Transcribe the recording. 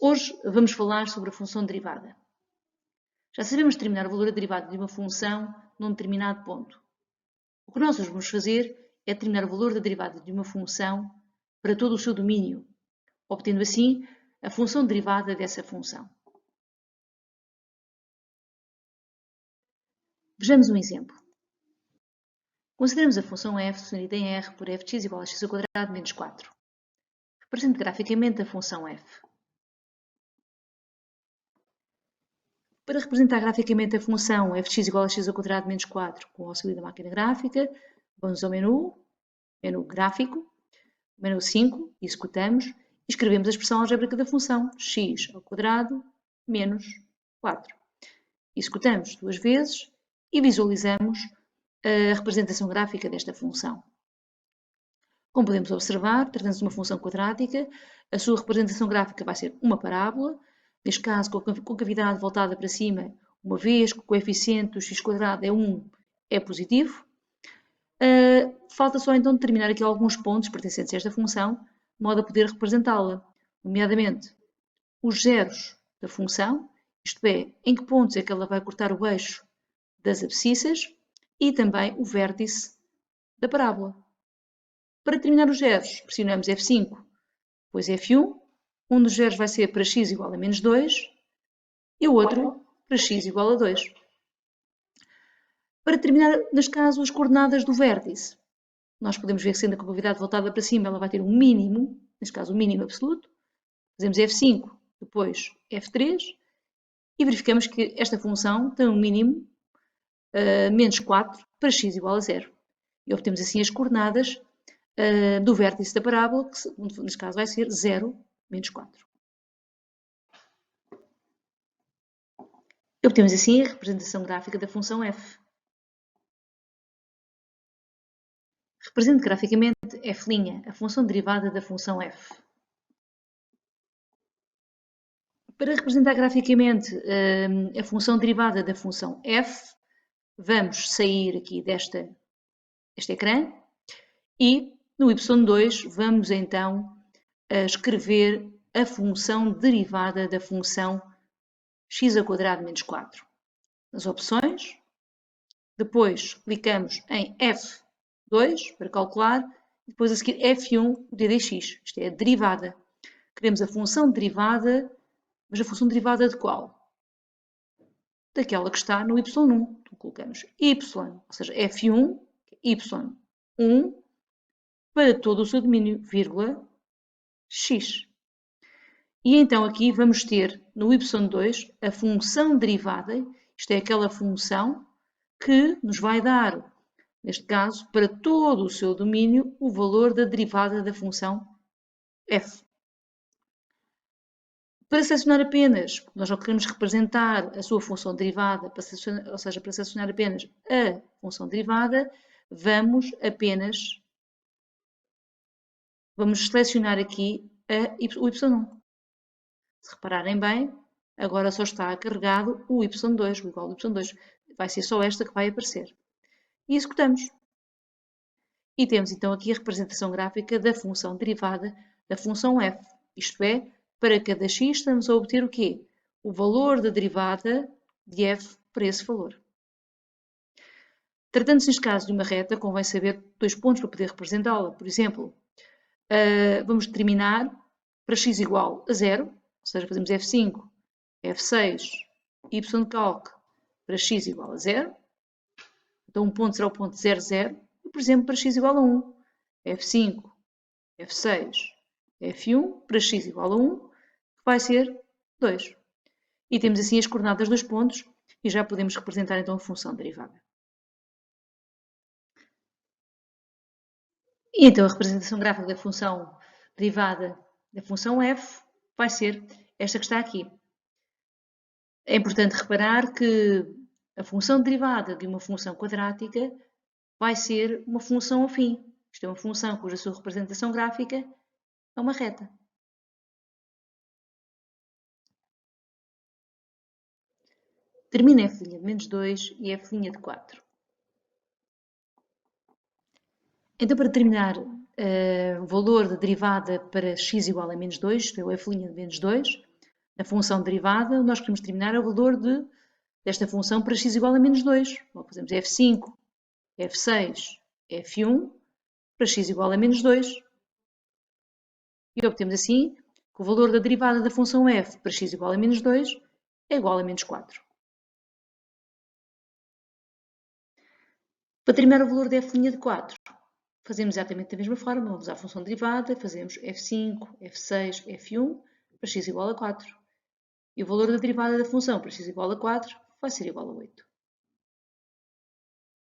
Hoje vamos falar sobre a função derivada. Já sabemos determinar o valor da derivada de uma função num determinado ponto. O que nós hoje vamos fazer é determinar o valor da derivada de uma função para todo o seu domínio, obtendo assim a função derivada dessa função. Vejamos um exemplo. Consideramos a função f definida em R por f de x igual a x ao quadrado menos 4. Represente graficamente a função f. Para representar graficamente a função f de x igual a x ao quadrado menos 4 com o auxílio da máquina gráfica, vamos ao menu gráfico, menu 5, executamos e escrevemos a expressão algébrica da função x ao quadrado menos 4. Executamos duas vezes e visualizamos a representação gráfica desta função. Como podemos observar, tratando-se de uma função quadrática, a sua representação gráfica vai ser uma parábola, neste caso com a cavidade voltada para cima, uma vez que o coeficiente do x² é 1, é positivo. Falta só então determinar aqui alguns pontos pertencentes a esta função, de modo a poder representá-la, nomeadamente os zeros da função, isto é, em que pontos é que ela vai cortar o eixo das abscissas, e também o vértice da parábola. Para determinar os zeros, pressionamos F5, depois F1, um dos zeros vai ser para x igual a menos 2 e o outro para x igual a 2. Para determinar, neste caso, as coordenadas do vértice, nós podemos ver que sendo a cavidade voltada para cima, ela vai ter um mínimo, neste caso um mínimo absoluto. Fazemos F5, depois F3 e verificamos que esta função tem um mínimo menos 4 para x igual a 0. E obtemos assim as coordenadas do vértice da parábola, que neste caso vai ser 0, menos 4. E obtemos assim a representação gráfica da função f. Represente graficamente f', a função derivada da função f. Para representar graficamente a função derivada da função f, vamos sair aqui deste ecrã e no y2 vamos então escrever a função derivada da função x² menos 4. Nas opções, depois clicamos em F2 para calcular, e depois a seguir F1 ddx, isto é a derivada. Queremos a função derivada, mas a função derivada de qual? Daquela que está no y1. Então colocamos y, ou seja, F1, y1, para todo o seu domínio, vírgula, x. E então aqui vamos ter no y2 a função derivada, isto é aquela função que nos vai dar, neste caso, para todo o seu domínio, o valor da derivada da função f. Para selecionar apenas, nós só queremos representar a sua função derivada, ou seja, para selecionar apenas a função derivada, vamos selecionar aqui o y1. Se repararem bem, agora só está carregado o y2, o igual do y2. Vai ser só esta que vai aparecer. E executamos. E temos então aqui a representação gráfica da função derivada da função f. Isto é, para cada x estamos a obter o quê? O valor da derivada de f para esse valor. Tratando-se neste caso de uma reta, convém saber dois pontos para poder representá-la. Por exemplo, vamos determinar para x igual a 0, ou seja, fazemos F5, F6, y de calque para x igual a 0. Então um ponto será o ponto 0, 0. E, por exemplo, para x igual a 1, F5, F6, F1 para x igual a 1, que vai ser 2. E temos assim as coordenadas dos pontos e já podemos representar então a função derivada. E então a representação gráfica da função derivada da função f vai ser esta que está aqui. É importante reparar que a função derivada de uma função quadrática vai ser uma função afim. Isto é uma função cuja sua representação gráfica é uma reta. Termina f' de menos 2 e f' de 4. Então, para determinar o valor da derivada para x igual a menos 2, isto é o f' de menos 2, Na função derivada, nós queremos determinar o valor desta função para x igual a menos 2. Então, fazemos f5, f6, f1 para x igual a menos 2. E obtemos assim que o valor da derivada da função f para x igual a menos 2 é igual a menos 4. Para determinar o valor de f' de 4, fazemos exatamente da mesma forma, vamos à função derivada, fazemos f5, f6, f1 para x igual a 4. E o valor da derivada da função para x igual a 4 vai ser igual a 8.